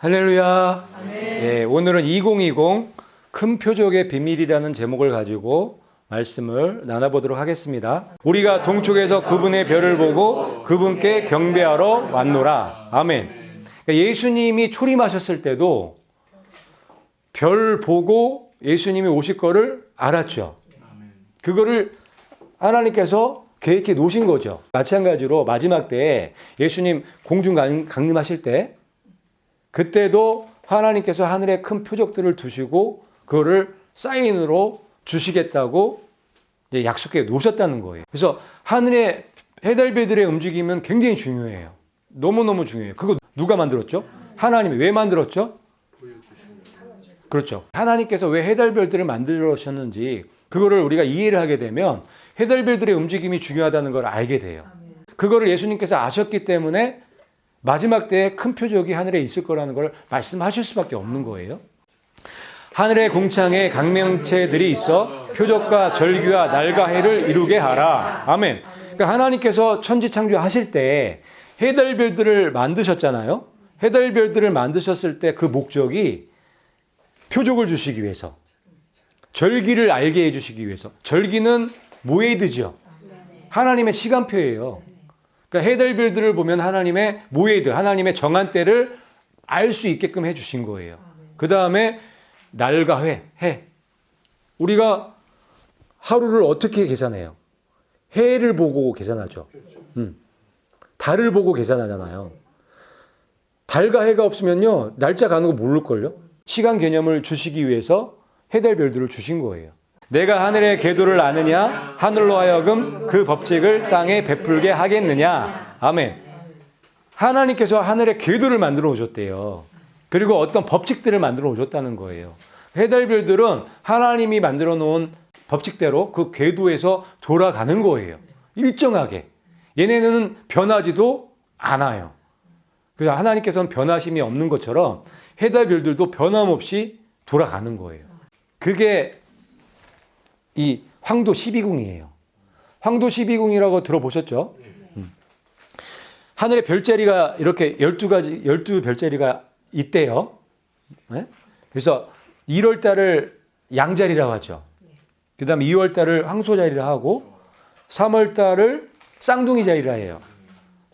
할렐루야. 네, 오늘은 2020 큰 표적의 비밀이라는 제목을 가지고 말씀을 나눠보도록 하겠습니다. 우리가 동쪽에서 그분의 별을 보고 그분께 경배하러 왔노라. 아멘. 그러니까 예수님이 초림하셨을 때도 별 보고 예수님이 오실 거를 알았죠. 그거를 하나님께서 계획해 놓으신 거죠. 마찬가지로 마지막 때에 예수님 공중 강림하실 때 그때도 하나님께서 하늘에 큰 표적들을 두시고 그거를 사인으로 주시겠다고 약속해 놓으셨다는 거예요. 그래서 하늘의 해달별들의 움직임은 굉장히 중요해요. 너무너무 중요해요. 그거 누가 만들었죠? 하나님이. 왜 만들었죠? 그렇죠. 하나님께서 왜 해달별들을 만들으셨는지 그거를 우리가 이해를 하게 되면 해달별들의 움직임이 중요하다는 걸 알게 돼요. 그거를 예수님께서 아셨기 때문에 마지막 때에 큰 표적이 하늘에 있을 거라는 걸 말씀하실 수밖에 없는 거예요. 하늘의 궁창에 강명체들이 있어 표적과 절기와 날과 해를 이루게 하라. 아멘. 그러니까 하나님께서 천지창조하실 때 해달별들을 만드셨잖아요. 해달별들을 만드셨을 때 그 목적이 표적을 주시기 위해서, 절기를 알게 해주시기 위해서. 절기는 모에드죠. 하나님의 시간표예요. 그러니까 해달별들을 보면 하나님의 모에드, 하나님의 정한 때를 알 수 있게끔 해주신 거예요. 그 다음에 날과 해. 우리가 하루를 어떻게 계산해요? 해를 보고 계산하죠. 달을 보고 계산하잖아요. 달과 해가 없으면요, 날짜 가는 거 모를걸요? 시간 개념을 주시기 위해서 해달별들을 주신 거예요. 내가 하늘의 궤도를 아느냐? 하늘로 하여금 그 법칙을 땅에 베풀게 하겠느냐? 아멘. 하나님께서 하늘의 궤도를 만들어 오셨대요. 그리고 어떤 법칙들을 만들어 오셨다는 거예요. 해달별들은 하나님이 만들어 놓은 법칙대로 그 궤도에서 돌아가는 거예요. 일정하게. 얘네는 변하지도 않아요. 그래서 하나님께서는 변하심이 없는 것처럼 해달별들도 변함없이 돌아가는 거예요. 그게 이 황도 12궁이에요. 황도 12궁이라고 들어보셨죠? 하늘에 별자리가 이렇게 12별자리가 있대요. 네? 그래서 1월달을 양자리라고 하죠. 그 다음에 2월달을 황소자리라 하고 3월달을 쌍둥이 자리라 해요.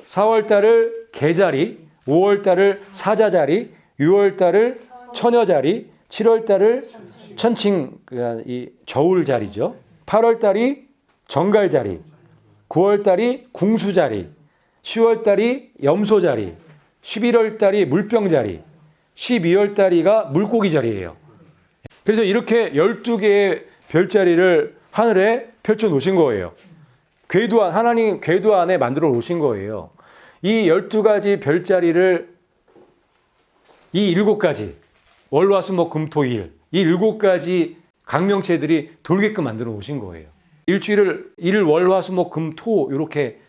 4월달을 개자리, 5월달을 사자자리, 6월달을 처녀자리, 7월달을 천칭, 이 저울자리죠. 8월달이 정갈자리, 9월달이 궁수자리, 10월달이 염소자리, 11월달이 물병자리, 12월달이가 물고기자리예요. 그래서 이렇게 12개의 별자리를 하늘에 펼쳐 놓으신 거예요. 하나님 궤도 안에 만들어 놓으신 거예요. 이 12가지 별자리를 이 7가지 월화수목금토일 이 7가지 강명체들이 돌게끔 만들어 놓으신 거예요. 일주일을 일 월화수목금토 이렇게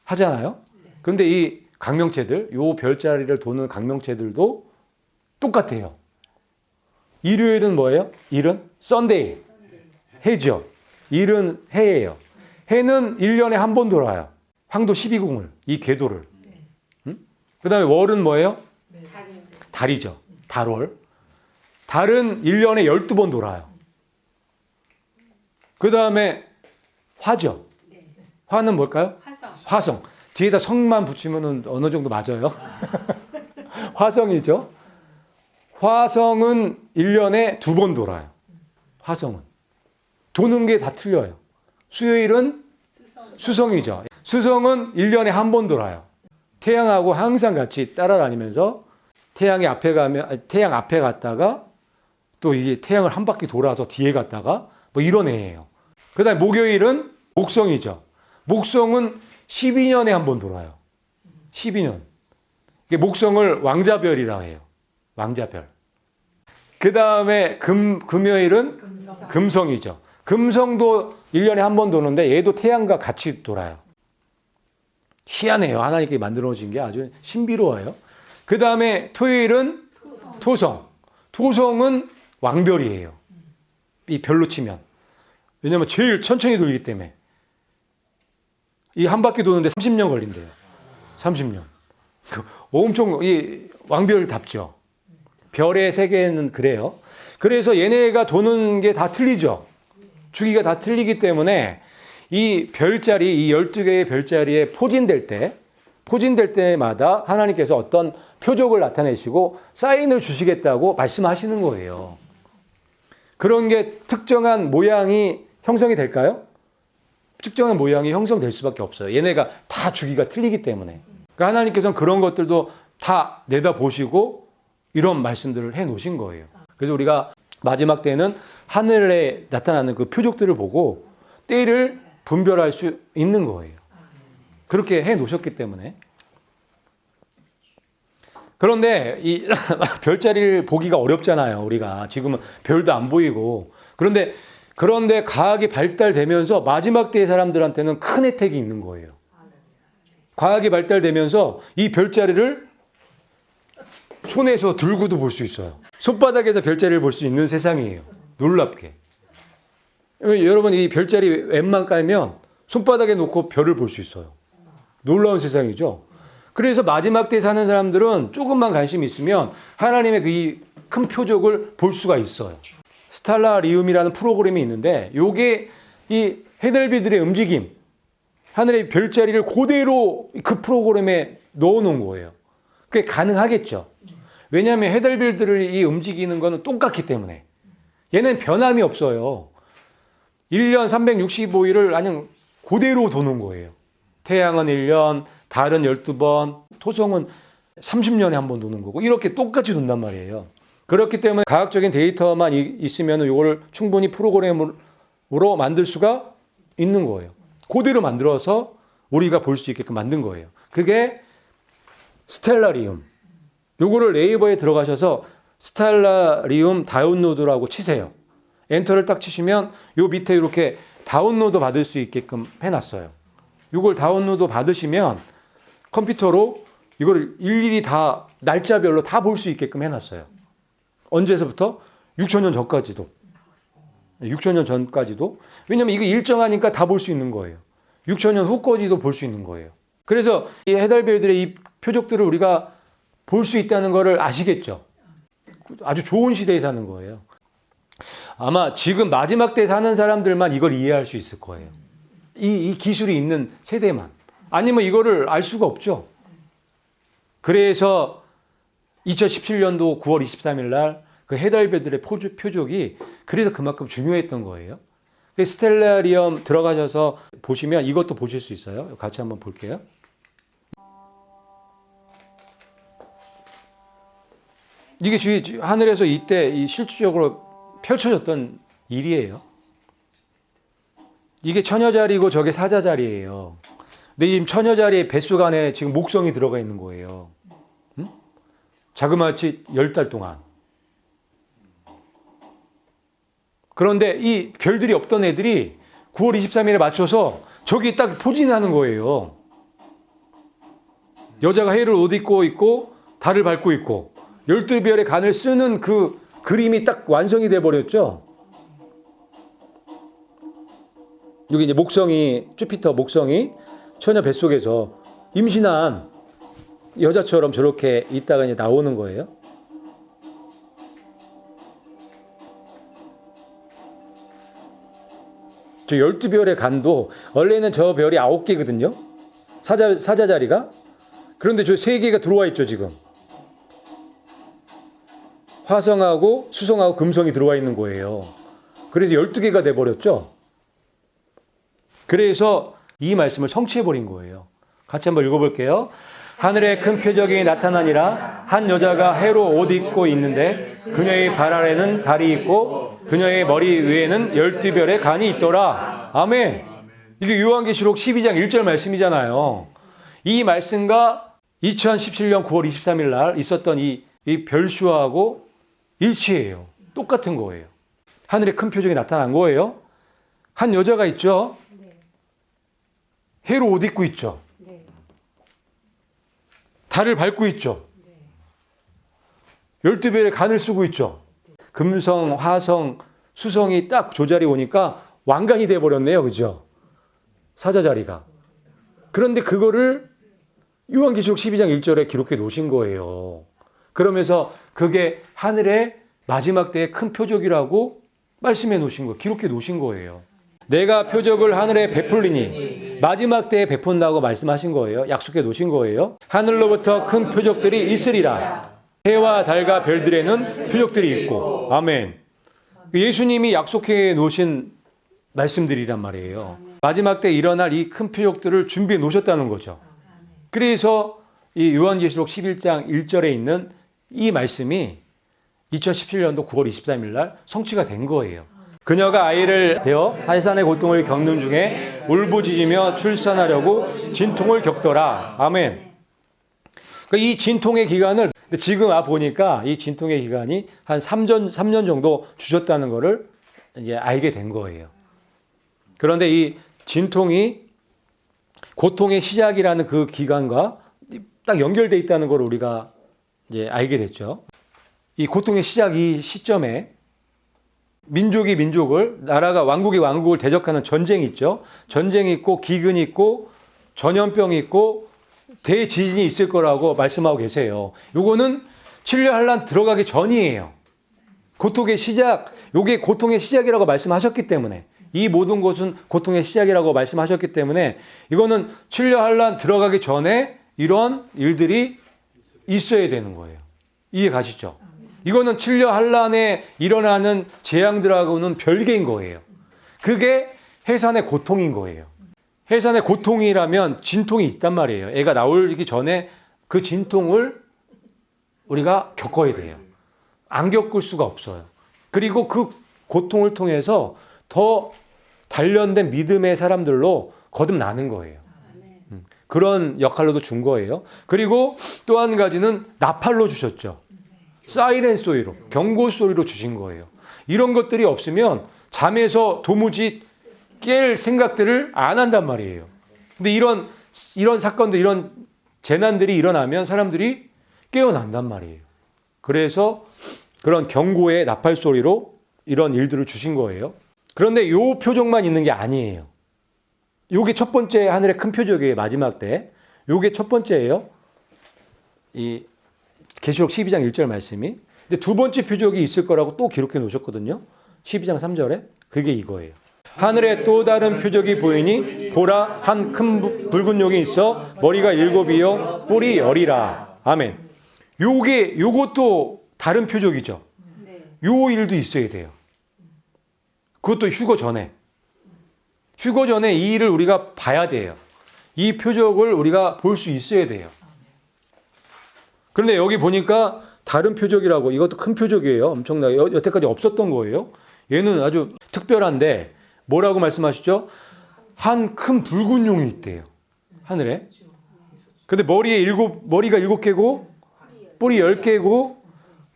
하잖아요. 그런데 이 강명체들, 요 별자리를 도는 강명체들도 똑같아요. 일요일은 뭐예요? 일은 썬데이, 해죠. 일은 해예요. 해는 1년에 한 번 돌아요. 황도 12궁을, 이 궤도를. 그 다음에 월은 뭐예요? 달이죠. 달월. 달은 1년에 12번 돌아요. 그 다음에 화죠. 화는 뭘까요? 화성. 뒤에다 성만 붙이면 어느 정도 맞아요. 화성이죠. 화성은 1년에 2번 돌아요. 화성은. 도는 게 다 틀려요. 수요일은 수성이죠. 수성은 1년에 한 번 돌아요. 태양하고 항상 같이 따라다니면서 태양 앞에 갔다가 또 이게 태양을 한 바퀴 돌아서 뒤에 갔다가 뭐 이런 애예요. 그 다음에 목요일은 목성이죠. 목성은 12년에 한 번 돌아요. 12년. 목성을 왕자별이라고 해요. 왕자별. 그 다음에 금요일은 금성이죠. 금성도 1년에 한 번 도는데 얘도 태양과 같이 돌아요. 희한해요. 하나님께 만들어 놓으신 게 아주 신비로워요. 그 다음에 토요일은 토성. 토성은 왕별이에요. 이 별로 치면. 왜냐하면 제일 천천히 돌기 때문에. 이 한 바퀴 도는데 30년 걸린대요. 30년. 엄청 이 왕별답죠. 별의 세계는 그래요. 그래서 얘네가 도는 게 다 틀리죠. 주기가 다 틀리기 때문에 이 별자리, 이 12개의 별자리에 포진될 때마다 하나님께서 어떤 표적을 나타내시고 사인을 주시겠다고 말씀하시는 거예요. 그런 게 특정한 모양이 형성이 될까요? 특정한 모양이 형성될 수밖에 없어요. 얘네가 다 주기가 틀리기 때문에. 그러니까 하나님께서는 그런 것들도 다 내다보시고 이런 말씀들을 해 놓으신 거예요. 그래서 우리가 마지막 때는 하늘에 나타나는 그 표적들을 보고 때를 분별할 수 있는 거예요. 그렇게 해 놓으셨기 때문에. 그런데 이 별자리를 보기가 어렵잖아요. 우리가 지금은 별도 안 보이고. 그런데 과학이 발달되면서 마지막 때의 사람들한테는 큰 혜택이 있는 거예요. 과학이 발달되면서 이 별자리를 손에서 들고도 볼 수 있어요. 손바닥에서 별자리를 볼 수 있는 세상이에요. 놀랍게. 여러분 이 별자리 앱만 깔면 손바닥에 놓고 별을 볼 수 있어요. 놀라운 세상이죠. 그래서 마지막 때 사는 사람들은 조금만 관심이 있으면 하나님의 그 큰 표적을 볼 수가 있어요. 스텔라리움이라는 프로그램이 있는데 요게 이 해달별들의 움직임, 하늘의 별자리를 그대로 그 프로그램에 넣어 놓은 거예요. 그게 가능하겠죠. 왜냐하면 해달별들이 움직이는 거는 똑같기 때문에. 얘는 변함이 없어요. 1년 365일을 그냥 그대로 도는 거예요. 태양은 1년, 달은 12번, 토성은 30년에 한 번 도는 거고 이렇게 똑같이 돈단 말이에요. 그렇기 때문에 과학적인 데이터만 있으면 이걸 충분히 프로그램으로 만들 수가 있는 거예요. 그대로 만들어서 우리가 볼 수 있게끔 만든 거예요. 그게 스텔라리움. 요거를 네이버에 들어가셔서 스텔라리움 다운로드라고 치세요. 엔터를 딱 치시면 요 밑에 이렇게 다운로드 받을 수 있게끔 해놨어요. 요걸 다운로드 받으시면 컴퓨터로 이걸 일일이 다 날짜별로 다 볼 수 있게끔 해놨어요. 언제서부터? 6,000년 전까지도. 6,000년 전까지도. 왜냐면 이거 일정하니까 다 볼 수 있는 거예요. 6,000년 후까지도 볼 수 있는 거예요. 그래서 이 해달별들의 이 표적들을 우리가 볼 수 있다는 거를 아시겠죠? 아주 좋은 시대에 사는 거예요. 아마 지금 마지막 때 사는 사람들만 이걸 이해할 수 있을 거예요. 이 기술이 있는 세대만. 아니면 이거를 알 수가 없죠. 그래서 2017년도 9월 23일 날 그 해달별들의 표적이 그래서 그만큼 중요했던 거예요. 스텔라리움 들어가셔서 보시면 이것도 보실 수 있어요. 같이 한번 볼게요. 이게 하늘에서 이때 실질적으로 펼쳐졌던 일이에요. 이게 처녀자리고 저게 사자자리예요. 근데 지금 처녀자리에 뱃속 안에 지금 목성이 들어가 있는 거예요. 응? 자그마치 10달 동안. 그런데 이 별들이 없던 애들이 9월 23일에 맞춰서 저기 딱 포진하는 거예요. 여자가 해를 옷 입고 있고 달을 밟고 있고 12별의 간을 쓰는 그 그림이 딱 완성이 돼 버렸죠. 여기 이제 주피터 목성이 처녀 뱃속에서 임신한 여자처럼 저렇게 있다가 이제 나오는 거예요. 저 12별의 간도 원래는 저 별이 9개거든요. 사자자리가. 그런데 저 3개가 들어와 있죠, 지금. 화성하고 수성하고 금성이 들어와 있는 거예요. 그래서 12개가 돼 버렸죠. 그래서 이 말씀을 성취해 버린 거예요. 같이 한번 읽어 볼게요. 하늘에 큰 표적이 나타나니라. 한 여자가 해로 옷 입고 있는데 그녀의 발 아래는 달이 있고 그녀의 머리 위에는 12별의 간이 있더라. 아멘. 이게 요한계시록 12장 1절 말씀이잖아요. 이 말씀과 2017년 9월 23일 날 있었던 이 별수하고 일치해요. 똑같은 거예요. 하늘에 큰 표적이 나타난 거예요. 한 여자가 있죠. 해로 옷 입고 있죠. 달을 밟고 있죠. 12별의 간을 쓰고 있죠. 금성, 화성, 수성이 딱 저 자리에 오니까 왕관이 돼버렸네요. 그죠? 사자자리가. 그런데 그거를 요한계시록 12장 1절에 기록해 놓으신 거예요. 그러면서 그게 하늘의 마지막 때의 큰 표적이라고 말씀해 놓으신 거예요. 기록해 놓으신 거예요. 내가 표적을 하늘에 베풀리니 마지막 때에 베푼다고 말씀하신 거예요. 약속해 놓으신 거예요. 하늘로부터 큰 표적들이 있으리라. 해와 달과 별들에는 표적들이 있고. 아멘. 예수님이 약속해 놓으신 말씀들이란 말이에요. 마지막 때 일어날 이 큰 표적들을 준비해 놓으셨다는 거죠. 그래서 이 요한계시록 11장 1절에 있는 이 말씀이 2017년도 9월 23일 날 성취가 된 거예요. 그녀가 아이를 베어 해산의 고통을 겪는 중에 울부짖으며 출산하려고 진통을 겪더라. 아멘. 이 진통의 기간을 지금 보니까 이 진통의 기간이 한 3년 정도 주셨다는 것을 이제 알게 된 거예요. 그런데 이 진통이 고통의 시작이라는 그 기간과 딱 연결되어 있다는 걸 우리가 이제 알게 됐죠. 이 고통의 시작 이 시점에 민족이 민족을, 나라가 왕국이 왕국을 대적하는 전쟁이 있죠. 전쟁이 있고 기근이 있고 전염병이 있고 대지진이 있을 거라고 말씀하고 계세요. 요거는 7년 환란 들어가기 전이에요. 고통의 시작, 요게 고통의 시작이라고 말씀하셨기 때문에, 이 모든 것은 고통의 시작이라고 말씀하셨기 때문에 이거는 7년 환란 들어가기 전에 이런 일들이 있어야 되는 거예요. 이해 가시죠? 이거는 7년 환란에 일어나는 재앙들하고는 별개인 거예요. 그게 해산의 고통인 거예요. 해산의 고통이라면 진통이 있단 말이에요. 애가 나오기 전에 그 진통을 우리가 겪어야 돼요. 안 겪을 수가 없어요. 그리고 그 고통을 통해서 더 단련된 믿음의 사람들로 거듭나는 거예요. 그런 역할로도 준 거예요. 그리고 또 한 가지는 나팔로 주셨죠. 사이렌 소리로, 경고 소리로 주신 거예요. 이런 것들이 없으면 잠에서 도무지 깰 생각들을 안 한단 말이에요. 근데 이런 사건들, 이런 재난들이 일어나면 사람들이 깨어난단 말이에요. 그래서 그런 경고의 나팔 소리로 이런 일들을 주신 거예요. 그런데 요 표적만 있는 게 아니에요. 요게 첫 번째 하늘의 큰 표적이에요. 마지막 때. 요게 첫 번째예요. 이 계시록 12장 1절 말씀이. 근데 두 번째 표적이 있을 거라고 또 기록해 놓으셨거든요. 12장 3절에. 그게 이거예요. 하늘에 또 다른 표적이 보이니 보라 한 큰 붉은 용이 있어 머리가 7이요 뿔이 10이라. 아멘. 요것도 다른 표적이죠. 요 일도 있어야 돼요. 그것도 휴거 전에 이 일을 우리가 봐야 돼요. 이 표적을 우리가 볼 수 있어야 돼요. 그런데 여기 보니까 다른 표적이라고, 이것도 큰 표적이에요. 엄청나게 여태까지 없었던 거예요. 얘는 아주 특별한데 뭐라고 말씀하시죠? 한 큰 붉은 용이 있대요. 하늘에. 근데 머리가 7개고 뿔이 10개고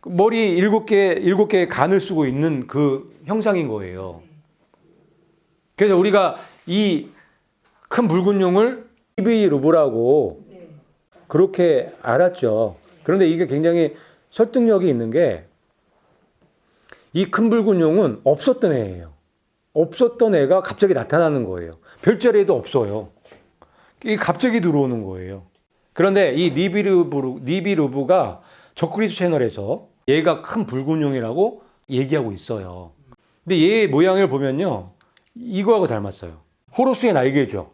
머리 7개의 간을 쓰고 있는 그 형상인 거예요. 그래서 우리가 이 큰 붉은 용을 이브이 루브라고 그렇게 알았죠. 그런데 이게 굉장히 설득력이 있는 게, 이 큰 붉은 용은 없었던 애예요. 없었던 애가 갑자기 나타나는 거예요. 별자리에도 없어요. 이게 갑자기 들어오는 거예요. 그런데 이 니비루브가 적그리스 채널에서 얘가 큰 붉은 용이라고 얘기하고 있어요. 근데 얘의 모양을 보면요, 이거하고 닮았어요. 호루스의 날개죠.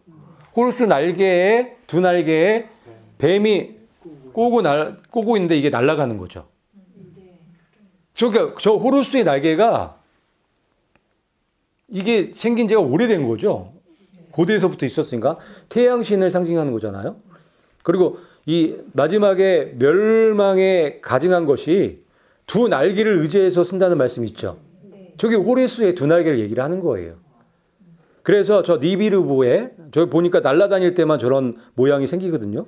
호루스 날개에, 두 날개에 뱀이 꼬고 있는데 이게 날아가는 거죠. 저 호루스의 날개가 이게 생긴 지가 오래된 거죠. 고대에서부터 있었으니까 태양신을 상징하는 거잖아요. 그리고 이 마지막에 멸망에 가증한 것이 두 날개를 의지해서 쓴다는 말씀이 있죠. 저게 호루스의 두 날개를 얘기를 하는 거예요. 그래서 저 니비루브에 저기 보니까 날아다닐 때만 저런 모양이 생기거든요.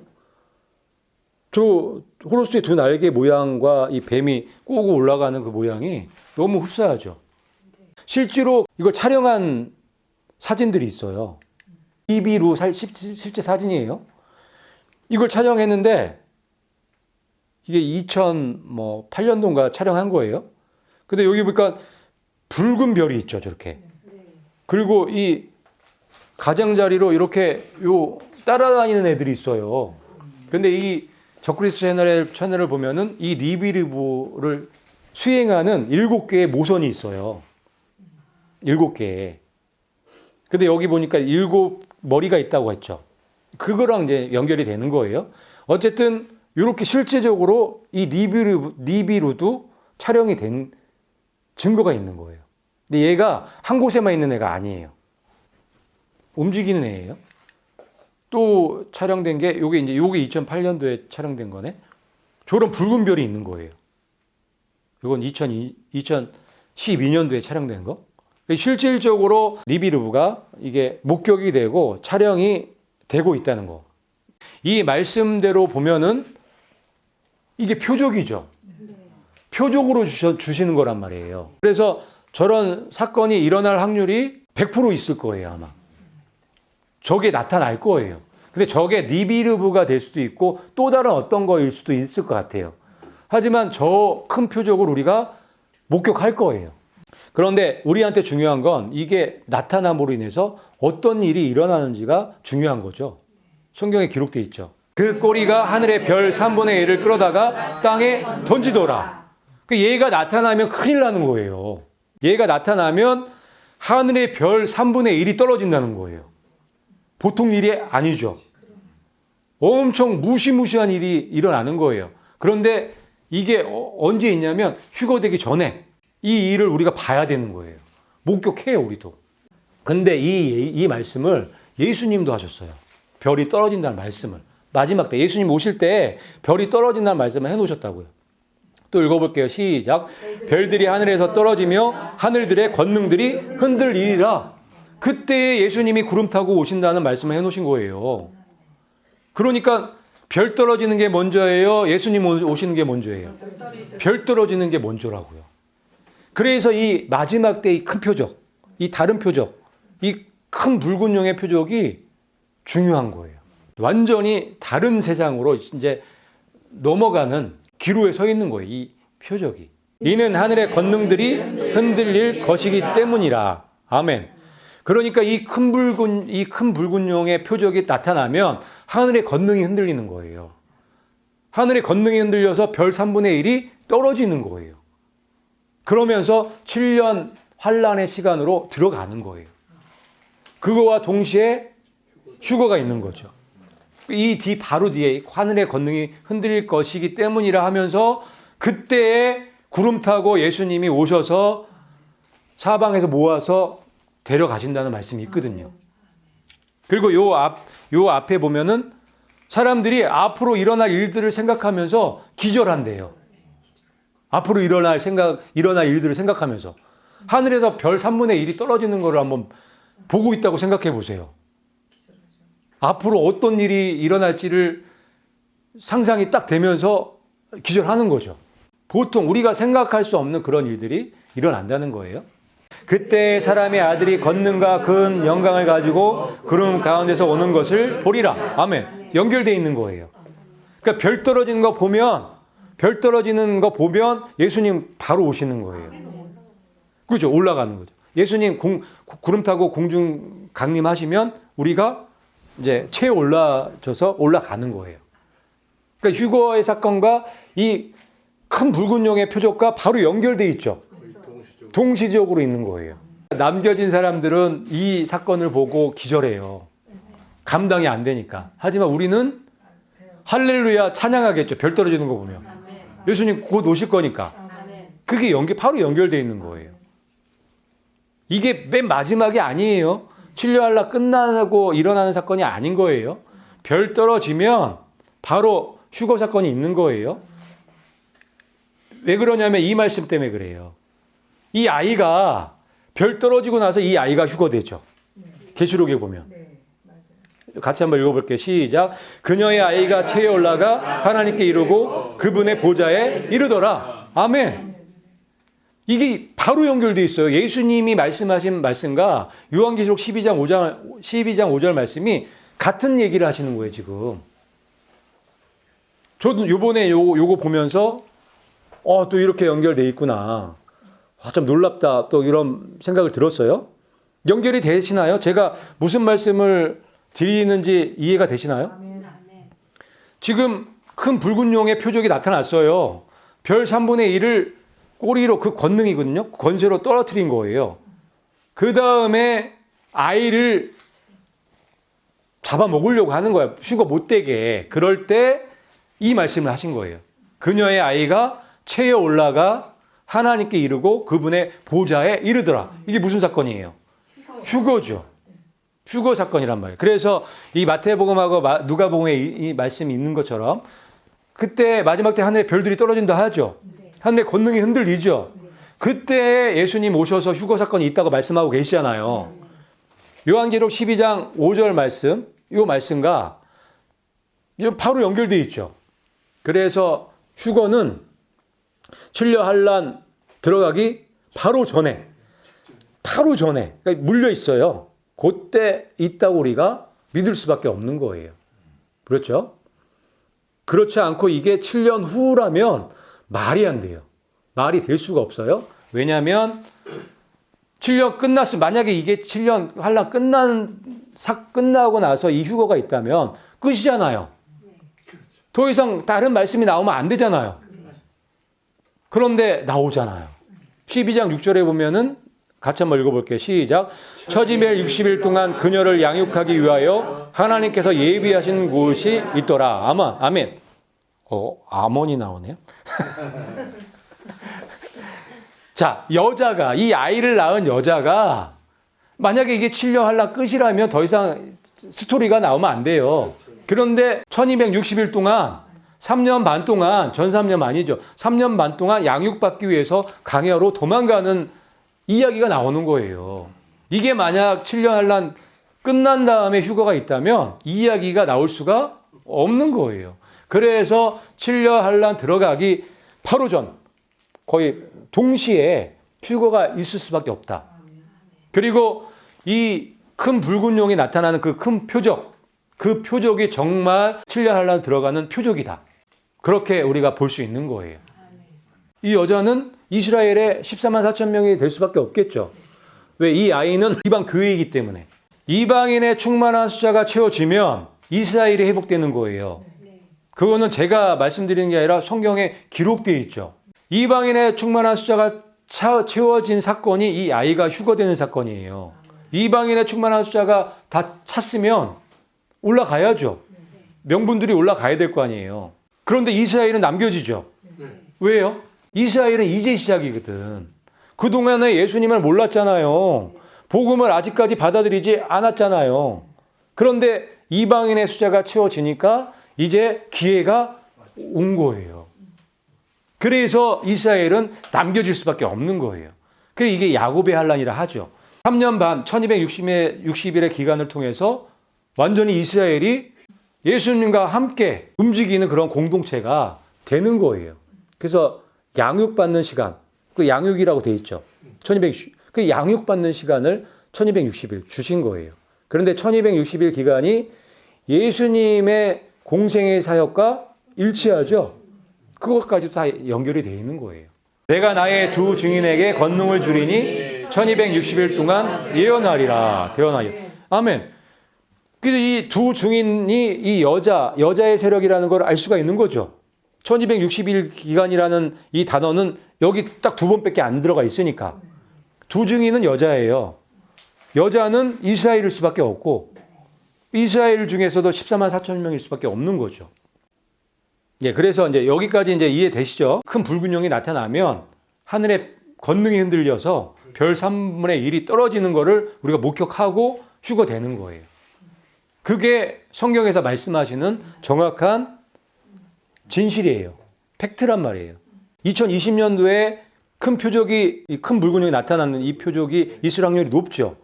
저 호루스의 두 날개 모양과 이 뱀이 꼬고 올라가는 그 모양이 너무 흡사하죠. 실제로 이걸 촬영한 사진들이 있어요. 니비루 실제 사진이에요. 이걸 촬영했는데 이게 2008년도인가 촬영한 거예요. 근데 여기 보니까 붉은 별이 있죠, 저렇게. 그리고 이 가장자리로 이렇게 따라다니는 애들이 있어요. 근데 이 적그리스도 채널을 보면은 이 니비르부를 수행하는 7개의 모선이 있어요. 7개. 근데 여기 보니까 7머리가 있다고 했죠. 그거랑 이제 연결이 되는 거예요. 어쨌든 이렇게 실제적으로 이 니비루도 촬영이 된 증거가 있는 거예요. 근데 얘가 한 곳에만 있는 애가 아니에요. 움직이는 애예요. 또 촬영된 게 요게 2008년도에 촬영된 거네. 저런 붉은 별이 있는 거예요. 이건 2012년도에 촬영된 거. 실질적으로 니비르부가 이게 목격이 되고 촬영이 되고 있다는 거. 이 말씀대로 보면은 이게 표적이죠. 표적으로 주시는 거란 말이에요. 그래서 저런 사건이 일어날 확률이 100% 있을 거예요, 아마. 저게 나타날 거예요. 근데 저게 니비르부가 될 수도 있고 또 다른 어떤 거일 수도 있을 것 같아요. 하지만 저 큰 표적을 우리가 목격할 거예요. 그런데 우리한테 중요한 건 이게 나타남으로 인해서 어떤 일이 일어나는지가 중요한 거죠. 성경에 기록되어 있죠. 그 꼬리가 하늘의 별 3분의 1을 끌어다가 땅에 던지더라. 얘가 나타나면 큰일 나는 거예요. 얘가 나타나면 하늘의 별 3분의 1이 떨어진다는 거예요. 보통 일이 아니죠. 엄청 무시무시한 일이 일어나는 거예요. 그런데 이게 언제 있냐면 휴거되기 전에 이 일을 우리가 봐야 되는 거예요. 목격해요, 우리도. 근데 이 말씀을 예수님도 하셨어요. 별이 떨어진다는 말씀을. 마지막 때 예수님 오실 때 별이 떨어진다는 말씀을 해놓으셨다고요. 또 읽어볼게요. 시작. 별들이 하늘에서 떨어지며 하늘들의 권능들이 흔들리리라. 그때 예수님이 구름 타고 오신다는 말씀을 해놓으신 거예요. 그러니까 별 떨어지는 게 먼저예요? 예수님 오시는 게 먼저예요? 별 떨어지는 게 먼저라고요. 그래서 이 마지막 때 이 큰 표적, 이 다른 표적, 이 큰 붉은 용의 표적이 중요한 거예요. 완전히 다른 세상으로 이제 넘어가는 기로에 서 있는 거예요. 이 표적이. 이는 하늘의 권능들이 흔들릴 것이기 때문이라. 아멘. 그러니까 이 큰 붉은 용의 표적이 나타나면 하늘의 권능이 흔들리는 거예요. 하늘의 권능이 흔들려서 별 3분의 1이 떨어지는 거예요. 그러면서 7년 환란의 시간으로 들어가는 거예요. 그거와 동시에 휴거가 있는 거죠. 바로 뒤에 하늘의 권능이 흔들릴 것이기 때문이라 하면서 그때에 구름 타고 예수님이 오셔서 사방에서 모아서 데려가신다는 말씀이 있거든요. 그리고 요 앞에 보면은 사람들이 앞으로 일어날 일들을 생각하면서 기절한대요. 앞으로 일어날 일들을 생각하면서 하늘에서 별 3분의 1이 떨어지는 것을 한번 보고 있다고 생각해 보세요. 앞으로 어떤 일이 일어날지를 상상이 딱 되면서 기절하는 거죠. 보통 우리가 생각할 수 없는 그런 일들이 일어난다는 거예요. 그때 사람의 아들이 권능과 큰 영광을 가지고 구름 가운데서 오는 것을 보리라. 아멘. 연결되어 있는 거예요. 그러니까 별 떨어지는 거 보면 예수님 바로 오시는 거예요. 그죠? 올라가는 거죠. 예수님 구름 타고 공중 강림하시면 우리가 이제 체에 올라가는 거예요. 그러니까 휴거의 사건과 이 큰 붉은 용의 표적과 바로 연결되어 있죠. 동시적으로 있는 거예요. 남겨진 사람들은 이 사건을 보고 기절해요. 감당이 안 되니까. 하지만 우리는 할렐루야 찬양하겠죠. 별 떨어지는 거 보면. 예수님 곧 오실 거니까. 그게 바로 연결되어 있는 거예요. 이게 맨 마지막이 아니에요. 7년 한란 끝나고 일어나는 사건이 아닌 거예요. 별 떨어지면 바로 휴거 사건이 있는 거예요. 왜 그러냐면 이 말씀 때문에 그래요. 이 아이가 별 떨어지고 나서 이 아이가 휴거되죠. 계시록에 보면. 같이 한번 읽어볼게요. 시작. 그녀의 아이가 체에 올라가 하나님께 이르고 그분의 보좌에 이르더라. 아멘. 이게 바로 연결되어 있어요. 예수님이 말씀하신 말씀과 요한계시록 12장 5절 말씀이 같은 얘기를 하시는 거예요, 지금. 저도 요번에 요거 보면서 또 이렇게 연결되어 있구나. 좀 놀랍다. 또 이런 생각을 들었어요. 연결이 되시나요? 제가 무슨 말씀을 드리는지 이해가 되시나요? 지금 큰 붉은 용의 표적이 나타났어요. 별 3분의 1을 꼬리로, 그 권능이거든요. 권세로 떨어뜨린 거예요. 그 다음에 아이를 잡아먹으려고 하는 거야. 휴거 못 되게. 그럴 때 이 말씀을 하신 거예요. 그녀의 아이가 체에 올라가 하나님께 이르고 그분의 보좌에 이르더라. 이게 무슨 사건이에요? 휴거죠. 휴거 사건이란 말이에요. 그래서 이 마태복음하고 누가복음에 이 말씀이 있는 것처럼 그때 마지막 때 하늘에 별들이 떨어진다 하죠. 하늘의 권능이 흔들리죠. 그때 예수님 오셔서 휴거 사건이 있다고 말씀하고 계시잖아요. 요한계시록 12장 5절 말씀, 이 말씀과 바로 연결되어 있죠. 그래서 휴거는 칠려 환란 들어가기 바로 전에 그러니까 물려 있어요. 그때 있다고 우리가 믿을 수밖에 없는 거예요. 그렇죠? 그렇지 않고 이게 7년 후라면 말이 안 돼요. 말이 될 수가 없어요. 왜냐하면 7년 끝났으면, 만약에 이게 7년 환란 끝나고 나서 이 휴거가 있다면 끝이잖아요. 더 이상 다른 말씀이 나오면 안 되잖아요. 그런데 나오잖아요. 12장 6절에 보면은 같이 한번 읽어볼게요. 시작. 처지멜 60일 동안 그녀를 양육하기 위하여 하나님께서 예비하신 곳이 있더라. 아멘. 아몬이 나오네요. 자, 여자가, 이 아이를 낳은 여자가 만약에 이게 7년 환란 끝이라면 더 이상 스토리가 나오면 안 돼요. 그런데 1260일 동안 3년 반 동안, 전 3년 아니죠. 3년 반 동안 양육받기 위해서 강야로 도망가는 이야기가 나오는 거예요. 이게 만약 7년 환란 끝난 다음에 휴거가 있다면 이 이야기가 나올 수가 없는 거예요. 그래서 7년 환란 들어가기 바로 전, 거의 동시에 휴거가 있을 수밖에 없다. 그리고 이 큰 붉은 용이 나타나는 그 큰 표적, 그 표적이 정말 7년 환란 들어가는 표적이다. 그렇게 우리가 볼 수 있는 거예요. 이 여자는 이스라엘의 14만 4천 명이 될 수밖에 없겠죠. 왜? 이 아이는 이방 교회이기 때문에. 이방인의 충만한 숫자가 채워지면 이스라엘이 회복되는 거예요. 그거는 제가 말씀드리는 게 아니라 성경에 기록되어 있죠. 이방인의 충만한 숫자가 채워진 사건이 이 아이가 휴거되는 사건이에요. 이방인의 충만한 숫자가 다 찼으면 올라가야죠. 명분들이 올라가야 될 거 아니에요. 그런데 이스라엘은 남겨지죠. 왜요? 이스라엘은 이제 시작이거든. 그동안에 예수님을 몰랐잖아요. 복음을 아직까지 받아들이지 않았잖아요. 그런데 이방인의 숫자가 채워지니까 이제 기회가 온 거예요. 그래서 이스라엘은 남겨질 수밖에 없는 거예요. 그래서 이게 야곱의 환란이라 하죠. 3년 반, 1260일의 기간을 통해서 완전히 이스라엘이 예수님과 함께 움직이는 그런 공동체가 되는 거예요. 그래서 양육받는 시간, 그 양육이라고 돼 있죠. 1260, 그 양육받는 시간을 1260일 주신 거예요. 그런데 1260일 기간이 예수님의 공생의 사역과 일치하죠. 그것까지도 다 연결이 되어 있는 거예요. 내가 나의 두 증인에게 권능을 주리니 1260일 동안 예언하리라. 아멘. 그래서 이 두 증인이 이 여자의 세력이라는 걸 알 수가 있는 거죠. 1260일 기간이라는 이 단어는 여기 딱 두 번밖에 안 들어가 있으니까. 두 증인은 여자예요. 여자는 이스라엘일 수밖에 없고 이스라엘 중에서도 14만 4천 명일 수밖에 없는 거죠. 예, 그래서 이제 여기까지 이제 이해되시죠? 큰 붉은 용이 나타나면 하늘의 권능이 흔들려서 별 3분의 1이 떨어지는 거를 우리가 목격하고 휴거되는 거예요. 그게 성경에서 말씀하시는 정확한 진실이에요. 팩트란 말이에요. 2020년도에 큰 표적이, 큰 붉은 용이 나타나는 이 표적이 있을 확률이 높죠.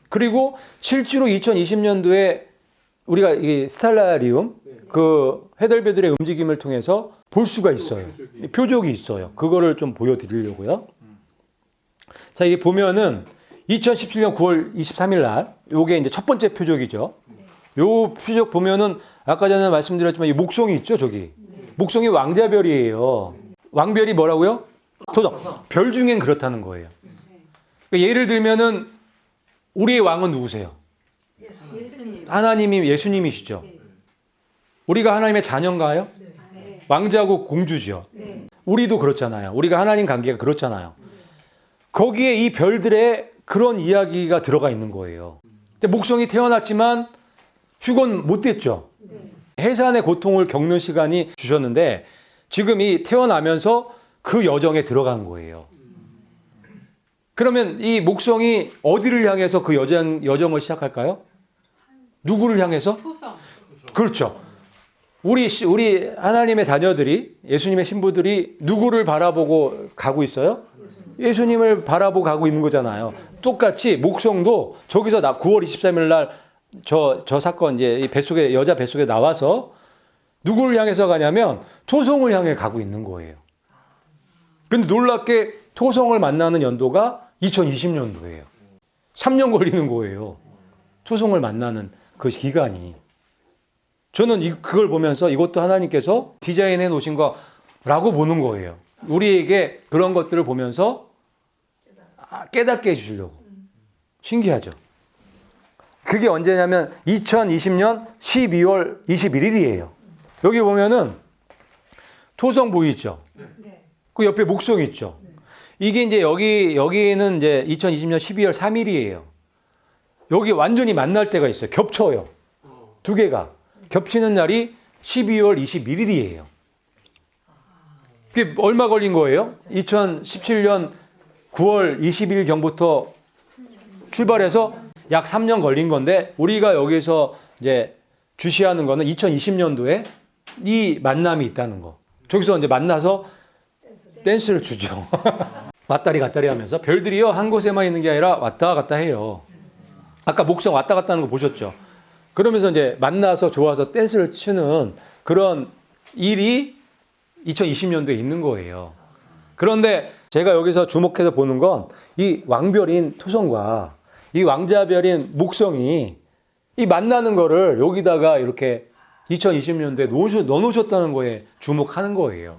그리고 실제로 2020년도에 우리가 이 스텔라리움, 그 해달별들의 움직임을 통해서 볼 수가 있어요. 표적이 있어요. 그거를 좀 보여드리려고요. 자, 이게 보면은 2017년 9월 23일 날, 요게 이제 첫 번째 표적이죠. 요 표적 보면은 아까 전에 말씀드렸지만 이 목송이 있죠, 저기. 목송이 왕자별이에요. 왕별이 뭐라고요? 도성. 별 중엔 그렇다는 거예요. 그러니까 예를 들면은 우리의 왕은 누구세요? 예수님. 하나님이 예수님이시죠. 우리가 하나님의 자녀인가요? 왕자고 공주죠. 네. 우리도 그렇잖아요. 우리가 하나님 관계가 그렇잖아요. 거기에 이 별들의 그런 이야기가 들어가 있는 거예요. 목성이 태어났지만 휴건 못 됐죠. 네. 해산의 고통을 겪는 시간이 주셨는데 지금 이 태어나면서 그 여정에 들어간 거예요. 그러면 이 목성이 어디를 향해서 그 여정을 시작할까요? 누구를 향해서? 토성. 그렇죠. 우리 하나님의 자녀들이, 예수님의 신부들이 누구를 바라보고 가고 있어요? 예수님을 바라보고 가고 있는 거잖아요. 똑같이 목성도 저기서 9월 23일 날 저 사건 이제 이 뱃속에, 여자 뱃속에 나와서 누구를 향해서 가냐면 토성을 향해 가고 있는 거예요. 근데 놀랍게 토성을 만나는 연도가 2020년도예요. 3년 걸리는 거예요. 토성을 만나는 그 기간이. 저는 그걸 보면서 이것도 하나님께서 디자인해 놓으신 거라고 보는 거예요. 우리에게 그런 것들을 보면서 깨닫게 해주시려고. 신기하죠? 그게 언제냐면 2020년 12월 21일이에요. 여기 보면은 토성 보이죠? 네. 그 옆에 목성이 있죠? 이게 이제 여기는 이제 2020년 12월 3일이에요. 여기 완전히 만날 때가 있어요. 겹쳐요. 두 개가. 겹치는 날이 12월 21일이에요. 그게 얼마 걸린 거예요? 2017년 9월 20일경부터 출발해서 약 3년 걸린 건데 우리가 여기서 이제 주시하는 거는 2020년도에 이 만남이 있다는 거. 저기서 이제 만나서 댄스를 추죠. 왔다리 갔다리 하면서 별들이요 한 곳에만 있는 게 아니라 왔다 갔다 해요. 아까 목성 왔다 갔다 하는 거 보셨죠? 그러면서 이제 만나서 좋아서 댄스를 추는 그런 일이 2020년도에 있는 거예요. 그런데 제가 여기서 주목해서 보는 건 이 왕별인 토성과 이 왕자별인 목성이 이 만나는 거를 여기다가 이렇게 2020년도에 넣어놓으셨다는 거에 주목하는 거예요.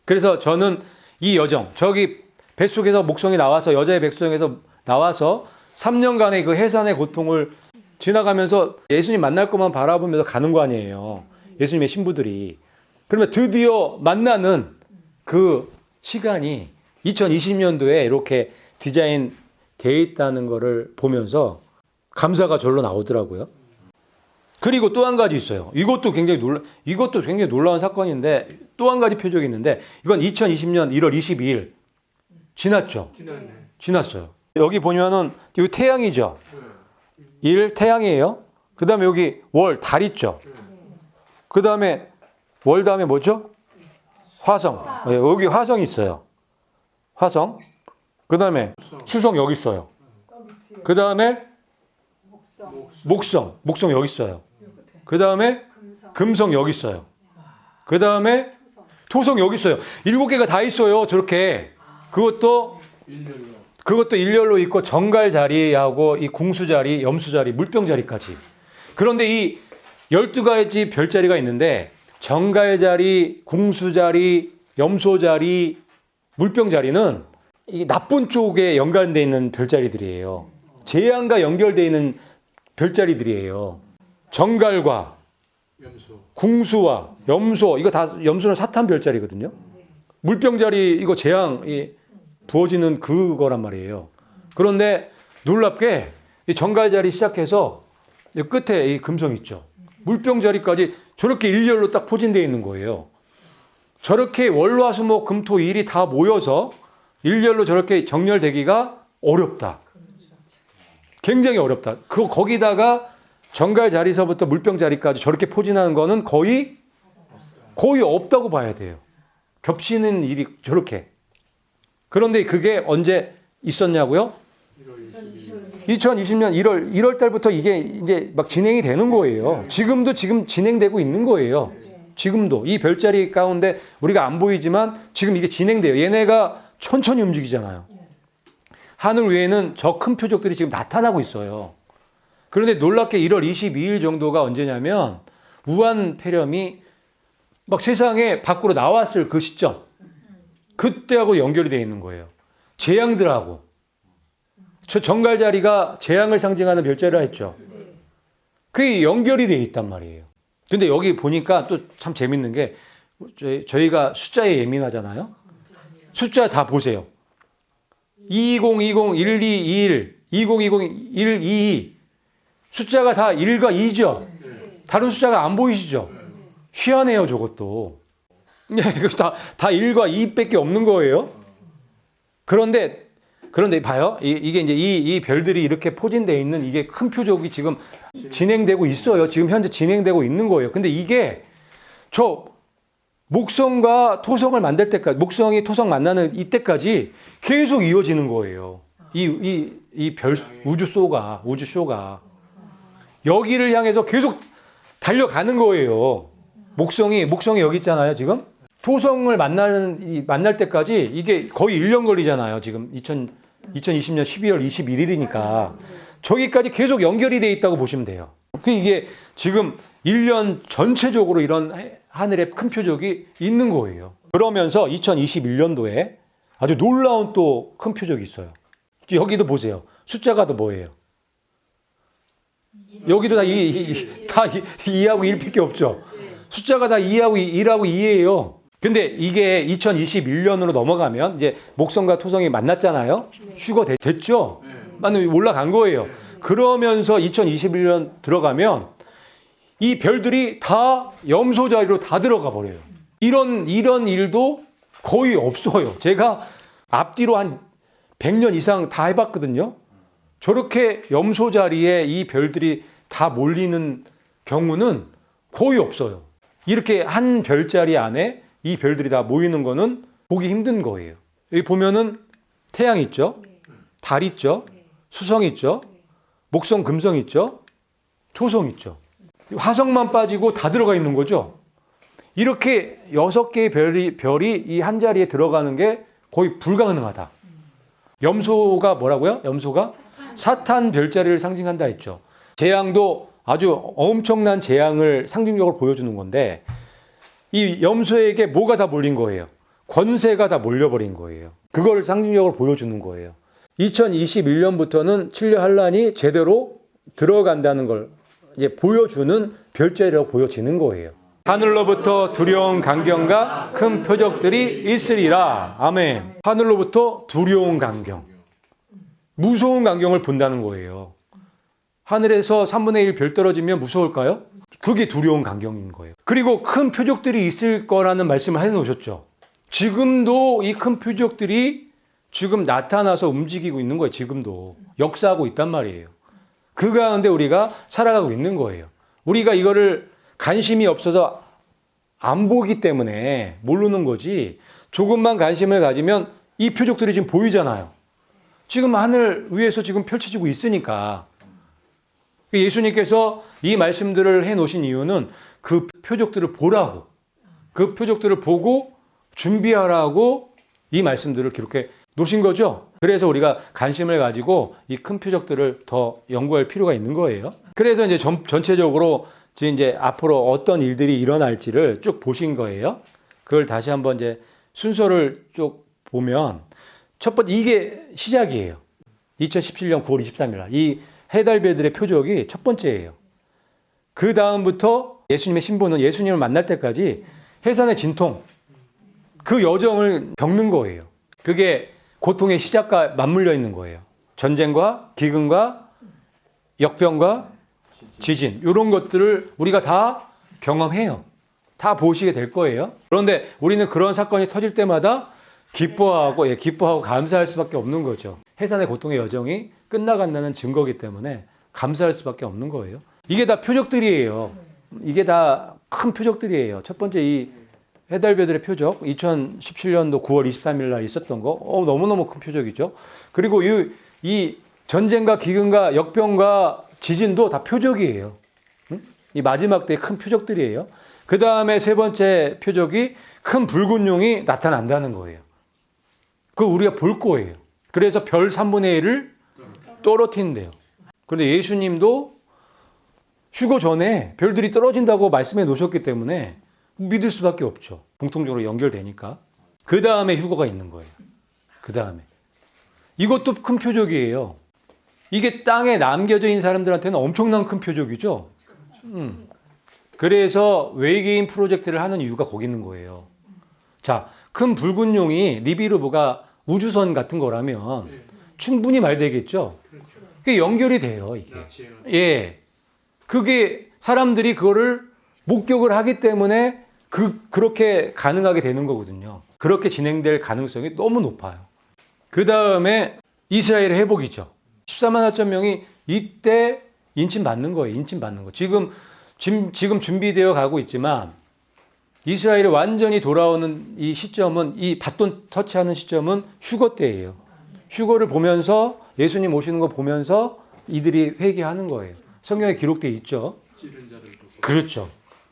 그래서 저는 이 여정, 저기 뱃속에서 목성이 나와서 여자의 뱃속에서 나와서 3년간의 그 해산의 고통을 지나가면서 예수님 만날 것만 바라보면서 가는 거 아니에요. 예수님의 신부들이. 그러면 드디어 만나는 그 시간이 2020년도에 이렇게 디자인 되어 있다는 거를 보면서 감사가 절로 나오더라고요. 그리고 또 한 가지 있어요. 이것도 굉장히 놀라운 사건인데 또 한 가지 표적이 있는데 이건 2020년 1월 22일 지났죠. 지났어요. 여기 보면은 이 태양이죠. 일 태양이에요. 그 다음에 여기 월 달 있죠. 그 다음에 월 다음에 뭐죠? 화성. 여기 화성이 있어요. 화성. 그 다음에 수성 여기 있어요. 그 다음에 목성 여기 있어요. 그 다음에 금성 여기 있어요. 그 다음에 토성 여기 있어요. 7개가 다 있어요. 저렇게. 그것도 일렬로 있고 정갈 자리하고 이 궁수 자리, 염수 자리, 물병 자리까지. 그런데 이 12가지 별자리가 있는데 정갈 자리, 궁수 자리, 염소 자리, 물병 자리는 이 나쁜 쪽에 연관되어 있는 별자리들이에요. 재앙과 연결되어 있는 별자리들이에요. 정갈과 궁수와 염소, 이거 다 염소는 사탄 별자리거든요. 물병 자리 이거 재앙이 부어지는 그거란 말이에요. 그런데 놀랍게 이 정갈 자리 시작해서 이 끝에 이 금성 있죠. 물병 자리까지 저렇게 일렬로 딱 포진되어 있는 거예요. 저렇게 월화수목 금토 일이 다 모여서 일렬로 저렇게 정렬되기가 어렵다. 굉장히 어렵다. 거기다가 정갈 자리서부터 물병 자리까지 저렇게 포진하는 거는 거의 없다고 봐야 돼요. 겹치는 일이 저렇게. 그런데 그게 언제 있었냐고요? 2020년 1월 달부터 이게 이제 막 진행이 되는 거예요. 지금 진행되고 있는 거예요. 지금도 이 별자리 가운데 우리가 안 보이지만 지금 이게 진행돼요. 얘네가 천천히 움직이잖아요. 하늘 위에는 저 큰 표적들이 지금 나타나고 있어요. 그런데 놀랍게 1월 22일 정도가 언제냐면 우한 폐렴이 막 세상에 밖으로 나왔을 그 시점. 그때하고 연결이 되어 있는 거예요. 재앙들하고. 저 정갈자리가 재앙을 상징하는 별자리라 했죠. 그게 연결이 되어 있단 말이에요. 근데 여기 보니까 또 참 재밌는 게 저희가 숫자에 예민하잖아요. 숫자 다 보세요. 2020, 1221, 2020, 122 숫자가 다 1과 2죠. 다른 숫자가 안 보이시죠? 희한해요, 저것도. 이거 다 1과 2밖에 없는 거예요. 그런데 봐요. 이게 이제 이 별들이 이렇게 포진되어 있는 이게 큰 표적이 지금 진행되고 있어요. 지금 현재 진행되고 있는 거예요. 근데 이게 저 목성과 토성을 만들 때까지, 목성이 토성 만나는 이때까지 계속 이어지는 거예요. 이 별, 우주쇼가. 여기를 향해서 계속 달려가는 거예요. 목성이 여기 있잖아요, 지금. 토성을 만날 때까지 이게 거의 1년 걸리잖아요. 지금 2020년 12월 21일이니까. 저기까지 계속 연결이 돼 있다고 보시면 돼요. 이게 지금 1년 전체적으로 이런 하늘의 큰 표적이 있는 거예요. 그러면서 2021년도에 아주 놀라운 또 큰 표적이 있어요. 여기도 보세요. 숫자가 더 뭐예요? 여기도 다 2하고 1밖에 없죠. 숫자가 다 2하고 1하고 2예요. 근데 이게 2021년으로 넘어가면 이제 목성과 토성이 만났잖아요. 휴거 됐죠? 올라간 거예요. 그러면서 2021년 들어가면 이 별들이 다 염소 자리로 다 들어가 버려요. 이런 일도 거의 없어요. 제가 앞뒤로 한 100년 이상 다 해봤거든요. 저렇게 염소 자리에 이 별들이 다 몰리는 경우는 거의 없어요. 이렇게 한 별자리 안에 이 별들이 다 모이는 거는 보기 힘든 거예요. 여기 보면은 태양 있죠? 달 있죠? 수성 있죠? 목성, 금성 있죠? 토성 있죠? 화성만 빠지고 다 들어가 있는 거죠? 이렇게 6개의 별이 이 한 자리에 들어가는 게 거의 불가능하다. 염소가 뭐라고요? 염소가 사탄 별자리를 상징한다 했죠. 재앙도 아주 엄청난 재앙을 상징적으로 보여주는 건데 이 염소에게 뭐가 다 몰린 거예요? 권세가 다 몰려버린 거예요. 그걸 상징적으로 보여주는 거예요. 2021년부터는 칠려 환란이 제대로 들어간다는 걸 이제 보여주는 별자리라고 보여지는 거예요. 하늘로부터 두려운 강경과 큰 표적들이 있으리라. 아멘. 하늘로부터 두려운 강경. 무서운 강경을 본다는 거예요. 하늘에서 3분의 1 별 떨어지면 무서울까요? 그게 두려운 강경인 거예요. 그리고 큰 표적들이 있을 거라는 말씀을 해놓으셨죠. 지금도 이 큰 표적들이 지금 나타나서 움직이고 있는 거예요. 지금도. 역사하고 있단 말이에요. 그 가운데 우리가 살아가고 있는 거예요. 우리가 이거를 관심이 없어서 안 보기 때문에 모르는 거지. 조금만 관심을 가지면 이 표적들이 지금 보이잖아요. 지금 하늘 위에서 지금 펼쳐지고 있으니까. 예수님께서 이 말씀들을 해 놓으신 이유는 그 표적들을 보라고, 그 표적들을 보고 준비하라고 이 말씀들을 기록해 놓으신 거죠. 그래서 우리가 관심을 가지고 이 큰 표적들을 더 연구할 필요가 있는 거예요. 그래서 이제 전체적으로 이제 앞으로 어떤 일들이 일어날지를 쭉 보신 거예요. 그걸 다시 한번 이제 순서를 쭉 보면 첫 번째 이게 시작이에요. 2017년 9월 23일 날 이 해달별들의 표적이 첫 번째예요. 그 다음부터 예수님의 신부는 예수님을 만날 때까지 해산의 진통, 그 여정을 겪는 거예요. 그게 고통의 시작과 맞물려 있는 거예요. 전쟁과 기근과 역병과 지진, 이런 것들을 우리가 다 경험해요. 다 보시게 될 거예요. 그런데 우리는 그런 사건이 터질 때마다 기뻐하고 감사할 수밖에 없는 거죠. 해산의 고통의 여정이 끝나간다는 증거이기 때문에 감사할 수밖에 없는 거예요. 이게 다 표적들이에요. 이게 다 큰 표적들이에요. 첫 번째 이 해달별들의 표적, 2017년도 9월 23일 날 있었던 거, 너무너무 큰 표적이죠. 그리고 이 전쟁과 기근과 역병과 지진도 다 표적이에요. 이 마지막 때의 큰 표적들이에요. 그 다음에 세 번째 표적이 큰 붉은 용이 나타난다는 거예요. 그거 우리가 볼 거예요. 그래서 별 3분의 1을 떨어뜨린대요. 그런데 예수님도 휴거 전에 별들이 떨어진다고 말씀해 놓으셨기 때문에 믿을 수밖에 없죠. 공통적으로 연결되니까. 그 다음에 휴거가 있는 거예요. 그 다음에. 이것도 큰 표적이에요. 이게 땅에 남겨져 있는 사람들한테는 엄청난 큰 표적이죠. 그래서 외계인 프로젝트를 하는 이유가 거기 있는 거예요. 자, 큰 붉은 용이 니비루브가 우주선 같은 거라면 충분히 말되겠죠. 그게 연결이 돼요, 이게. 예. 그게 사람들이 그거를 목격을 하기 때문에 그렇게 가능하게 되는 거거든요. 그렇게 진행될 가능성이 너무 높아요. 그 다음에 이스라엘의 회복이죠. 14만 4천 명이 이때 인침받는 거예요. 인침받는 거. 지금 준비되어 가고 있지만 이스라엘이 완전히 돌아오는 이 시점은, 이 바톤 터치하는 시점은 휴거 때예요. 휴거를 보면서 예수님 오시는 거 보면서 이들이 회개하는 거예요. 성경에 기록되어 있죠. 그렇죠.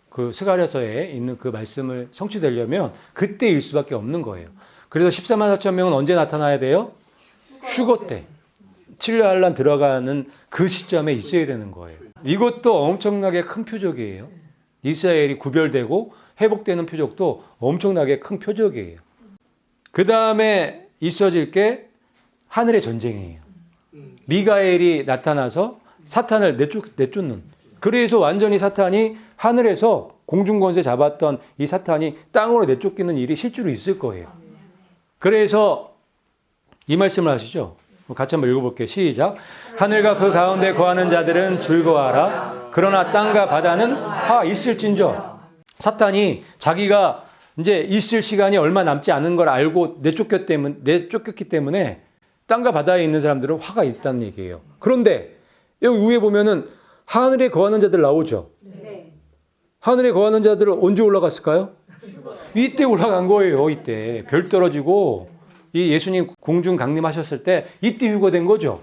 그 스가랴서에 있는 그 말씀을 성취되려면 그때일 수밖에 없는 거예요. 그래서 14만 4천 명은 언제 나타나야 돼요? 휴거 때. 7년 한란 들어가는 그 시점에 있어야 되는 거예요. 이것도 엄청나게 큰 표적이에요. 이스라엘이 구별되고 회복되는 표적도 엄청나게 큰 표적이에요. 그 다음에 있어질 게 하늘의 전쟁이에요. 미가엘이 나타나서 사탄을 내쫓는. 그래서 완전히 사탄이 하늘에서 공중권세 잡았던 이 사탄이 땅으로 내쫓기는 일이 실제로 있을 거예요. 그래서 이 말씀을 하시죠. 같이 한번 읽어볼게요. 시작. 하늘과 그 가운데 거하는 자들은 즐거워하라. 그러나 땅과 바다는 하 있을진저. 사탄이 자기가 이제 있을 시간이 얼마 남지 않은 걸 알고 내쫓겼기 때문에 땅과 바다에 있는 사람들은 화가 있다는 얘기예요. 그런데 여기 위에 보면은 하늘에 거하는 자들 나오죠. 네. 하늘에 거하는 자들은 언제 올라갔을까요? 이때 올라간 거예요. 이때 별 떨어지고 이 예수님 공중 강림하셨을 때 이때 휴거된 거죠.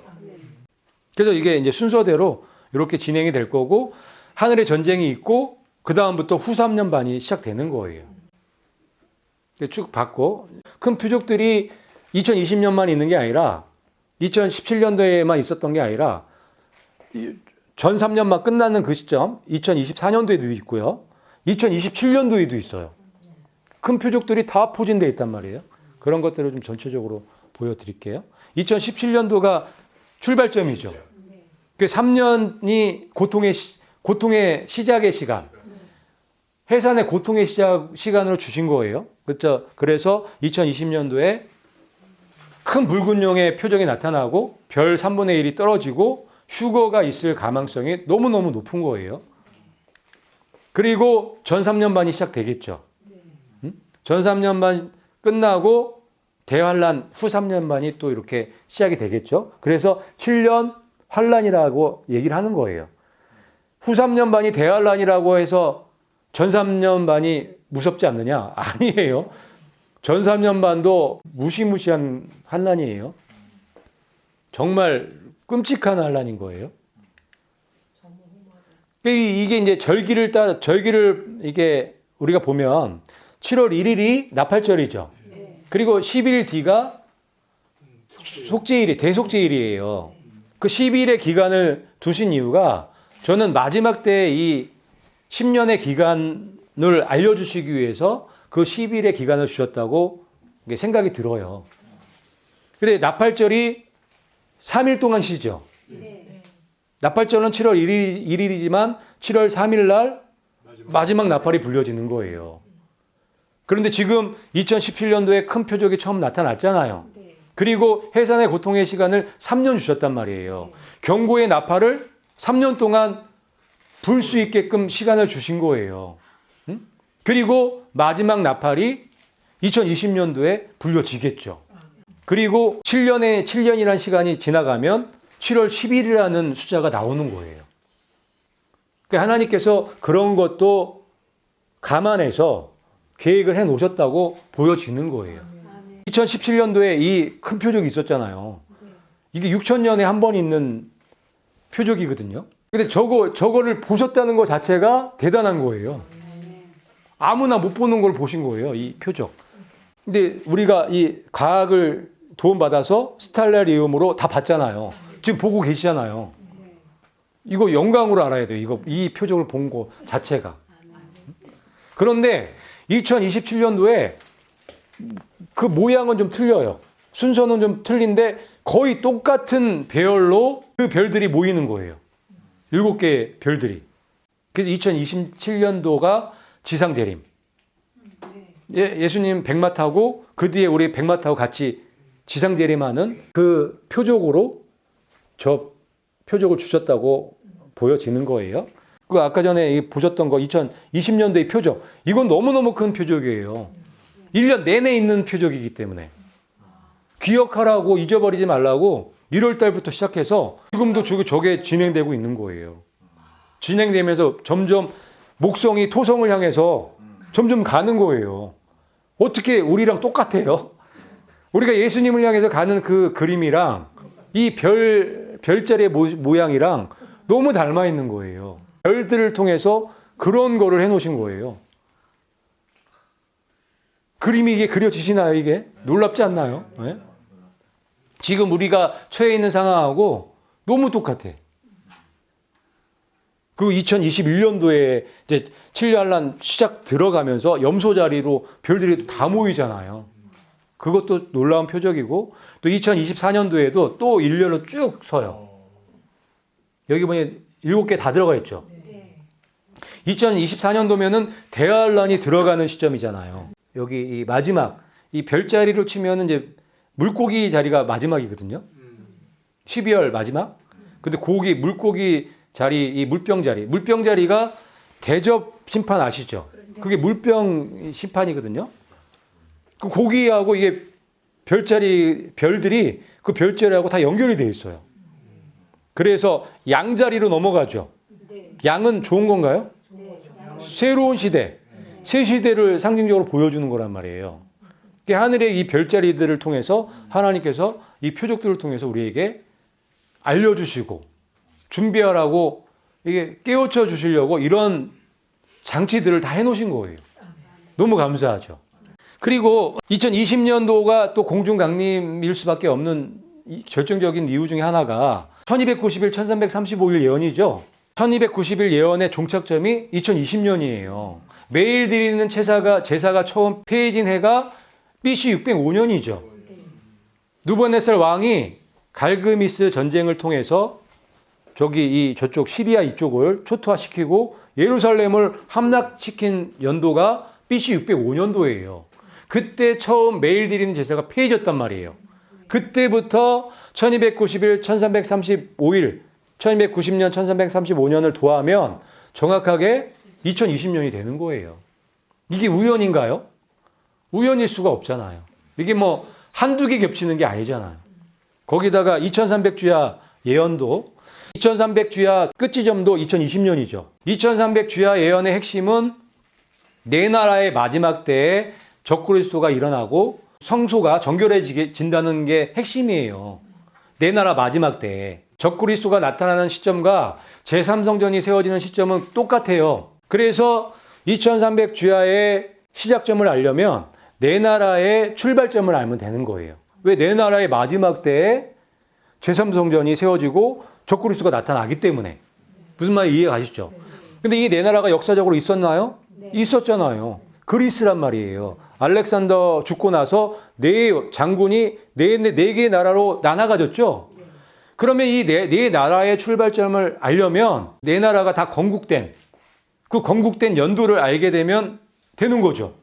그래서 이게 이제 순서대로 이렇게 진행이 될 거고 하늘의 전쟁이 있고 그 다음부터 후 3년 반이 시작되는 거예요. 쭉 봤고 큰 표적들이 2020년만 있는 게 아니라 2017년도에만 있었던 게 아니라 전 3년만 끝나는 그 시점 2024년도에도 있고요. 2027년도에도 있어요. 큰 표적들이 다 포진되어 있단 말이에요. 그런 것들을 좀 전체적으로 보여드릴게요. 2017년도가 출발점이죠. 그 3년이 고통의 시작의 시간. 해산의 고통의 시간으로 주신 거예요. 그렇죠? 그래서 2020년도에 큰 붉은 용의 표적이 나타나고 별 3분의 1이 떨어지고 휴거가 있을 가망성이 너무너무 높은 거예요. 그리고 전 3년 반이 시작되겠죠. 전 3년 반 끝나고 대환란 후 3년 반이 또 이렇게 시작이 되겠죠. 그래서 7년 환란이라고 얘기를 하는 거예요. 후 3년 반이 대환란이라고 해서 전 3년 반이 무섭지 않느냐? 아니에요. 전 3년 반도 무시무시한 환란이에요. 정말 끔찍한 환란인 거예요. 이게 이제 절기를 이게 우리가 보면 7월 1일이 나팔절이죠. 그리고 11일 뒤가 대속죄일이에요. 그 10일의 기간을 두신 이유가 저는 마지막 때 이 10년의 기간을 알려주시기 위해서 그 10일의 기간을 주셨다고 생각이 들어요. 근데 나팔절이 3일 동안 쉬죠. 나팔절은 7월 1일이지만 7월 3일 날 마지막 나팔이 불려지는 거예요. 그런데 지금 2017년도에 큰 표적이 처음 나타났잖아요. 그리고 해산의 고통의 시간을 3년 주셨단 말이에요. 경고의 나팔을 3년 동안 불 수 있게끔 시간을 주신 거예요. 그리고 마지막 나팔이 2020년도에 불려지겠죠. 그리고 7년이라는 시간이 지나가면 7월 10일이라는 숫자가 나오는 거예요. 그러니까 하나님께서 그런 것도 감안해서 계획을 해 놓으셨다고 보여지는 거예요. 2017년도에 이 큰 표적이 있었잖아요. 이게 6,000년에 한 번 있는 표적이거든요. 근데 저거를 보셨다는 것 자체가 대단한 거예요. 아무나 못 보는 걸 보신 거예요, 이 표적. 근데 우리가 이 과학을 도움받아서 스텔라리움으로 다 봤잖아요. 지금 보고 계시잖아요. 이거 영광으로 알아야 돼요. 이 표적을 본 거 자체가. 그런데 2027년도에 그 모양은 좀 틀려요. 순서는 좀 틀린데 거의 똑같은 배열로 그 별들이 모이는 거예요. 7개의 별들이. 그래서 2027년도가 지상재림. 예수님 백마 타고 그 뒤에 우리 백마 타고 같이 지상재림하는 그 표적으로 저 표적을 주셨다고 보여지는 거예요. 그 아까 전에 보셨던 거 2020년도의 표적. 이건 너무너무 큰 표적이에요. 1년 내내 있는 표적이기 때문에. 기억하라고 잊어버리지 말라고 1월 달부터 시작해서 지금도 저게 진행되고 있는 거예요. 진행되면서 점점 목성이 토성을 향해서 점점 가는 거예요. 어떻게 우리랑 똑같아요? 우리가 예수님을 향해서 가는 그 그림이랑 이 별자리의 모양이랑 너무 닮아 있는 거예요. 별들을 통해서 그런 거를 해놓으신 거예요. 그림이 이게 그려지시나요, 이게? 놀랍지 않나요? 네? 지금 우리가 처해 있는 상황하고 너무 똑같아. 그리고 2021년도에 이제 7년란 시작 들어가면서 염소 자리로 별들이 다 모이잖아요. 그것도 놀라운 표적이고, 또 2024년도에도 또 일렬로 쭉 서요. 여기 보니 7개 다 들어가 있죠. 2024년도면은 대환란이 들어가는 시점이잖아요. 여기 이 마지막, 이 별자리로 치면은 이제 물고기 자리가 마지막이거든요. 12월 마지막. 근데 고기, 물고기 자리, 이 물병 자리가 대접 심판 아시죠? 그게 물병 심판이거든요. 그 고기하고 이게 별들이 그 별자리하고 다 연결이 되어 있어요. 그래서 양 자리로 넘어가죠. 양은 좋은 건가요? 새로운 시대, 새 시대를 상징적으로 보여주는 거란 말이에요. 하늘의 이 별자리들을 통해서 하나님께서 이 표적들을 통해서 우리에게 알려주시고 준비하라고 이게 깨우쳐 주시려고 이런 장치들을 다 해놓으신 거예요. 너무 감사하죠. 그리고 2020년도가 또 공중강림일 수밖에 없는 결정적인 이유 중에 하나가 1290일, 1335일 예언이죠. 1290일 예언의 종착점이 2020년이에요. 매일 드리는 제사가 처음 폐해진 해가 BC 605년이죠. 누부갓네살 왕이 갈그미스 전쟁을 통해서 저쪽 시리아 이쪽을 초토화시키고 예루살렘을 함락시킨 연도가 BC 605년도예요. 그때 처음 매일 드리는 제사가 폐해졌단 말이에요. 그때부터 1290일, 1335일, 1290년, 1335년을 도하면 정확하게 2020년이 되는 거예요. 이게 우연인가요? 우연일 수가 없잖아요. 이게 뭐 한두 개 겹치는 게 아니잖아요. 거기다가 2300주야 예언도 2300주야 끝지점도 2020년이죠. 2300주야 예언의 핵심은 네 나라의 마지막 때에 적그리스도가 일어나고 성소가 정결해진다는 게 핵심이에요. 네 나라 마지막 때에 적그리스도가 나타나는 시점과 제3성전이 세워지는 시점은 똑같아요. 그래서 2300주야의 시작점을 알려면 네 나라의 출발점을 알면 되는 거예요. 왜 네 나라의 마지막 때에 제3성전이 세워지고 적그리스도가 나타나기 때문에. 무슨 말인지 이해 가시죠? 근데 이 네 나라가 역사적으로 있었나요? 있었잖아요. 그리스란 말이에요. 알렉산더 죽고 나서 네 장군이 네 개의 나라로 나눠가졌죠. 그러면 이 네 나라의 출발점을 알려면 네 나라가 다 건국된 그 건국된 연도를 알게 되면 되는 거죠.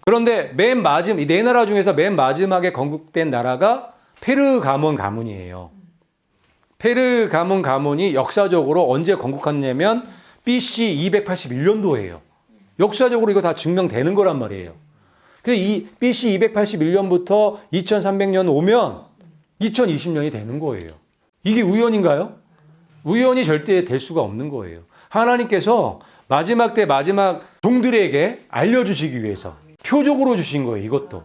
그런데 이 네 나라 중에서 맨 마지막에 건국된 나라가 페르가몬 가문이에요. 페르가몬 가문이 역사적으로 언제 건국했냐면 BC 281년도예요. 역사적으로 이거 다 증명되는 거란 말이에요. 그래서 이 BC 281년부터 2300년 오면 2020년이 되는 거예요. 이게 우연인가요? 우연이 절대 될 수가 없는 거예요. 하나님께서 마지막 때 마지막 종들에게 알려주시기 위해서 표적으로 주신 거예요. 이것도.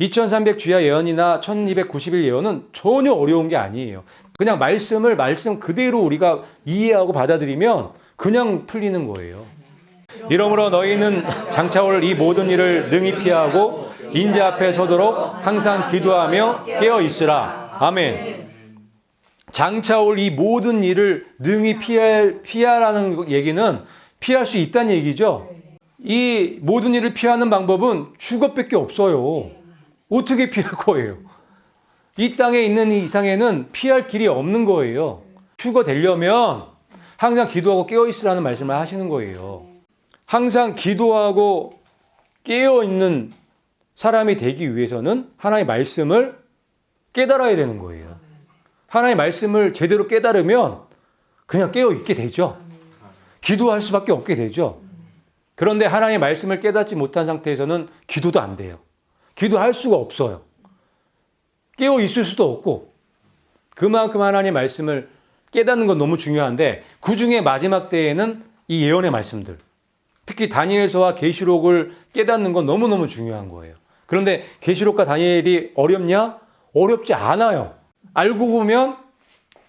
2300주야 예언이나 1290일 예언은 전혀 어려운 게 아니에요. 그냥 말씀 그대로 우리가 이해하고 받아들이면 그냥 풀리는 거예요. 이러므로 너희는 장차올 이 모든 일을 능히 피하고 인자 앞에 서도록 항상 기도하며 깨어 있으라. 아멘. 장차올 이 모든 일을 능히 피하라는 얘기는 피할 수 있다는 얘기죠. 이 모든 일을 피하는 방법은 죽어밖에 없어요. 어떻게 피할 거예요? 이 땅에 있는 이상에는 피할 길이 없는 거예요. 죽어되려면 항상 기도하고 깨어 있으라는 말씀을 하시는 거예요. 항상 기도하고 깨어 있는 사람이 되기 위해서는 하나님의 말씀을 깨달아야 되는 거예요. 하나님의 말씀을 제대로 깨달으면 그냥 깨어 있게 되죠. 기도할 수밖에 없게 되죠. 그런데 하나님의 말씀을 깨닫지 못한 상태에서는 기도도 안 돼요. 기도할 수가 없어요. 깨어 있을 수도 없고, 그만큼 하나님의 말씀을 깨닫는 건 너무 중요한데, 그 중에 마지막 때에는 이 예언의 말씀들, 특히 다니엘서와 계시록을 깨닫는 건 너무너무 중요한 거예요. 그런데 계시록과 다니엘이 어렵냐? 어렵지 않아요. 알고 보면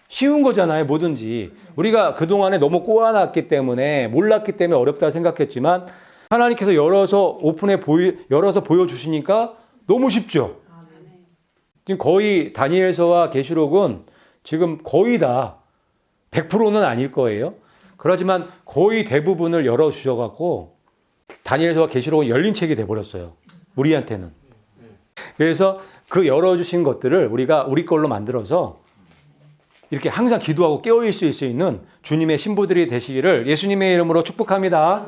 쉬운 거잖아요, 뭐든지. 우리가 그동안에 너무 꼬아놨기 때문에, 몰랐기 때문에 어렵다 생각했지만, 하나님께서 열어서 열어서 보여주시니까 너무 쉽죠. 지금 거의 다니엘서와 계시록은 지금 거의 다 100%는 아닐 거예요. 그렇지만 거의 대부분을 열어주셔갖고 다니엘서와 계시록은 열린 책이 돼버렸어요. 우리한테는. 그래서 그 열어주신 것들을 우리가 우리 걸로 만들어서 이렇게 항상 기도하고 깨어있을 수 있는 주님의 신부들이 되시기를 예수님의 이름으로 축복합니다.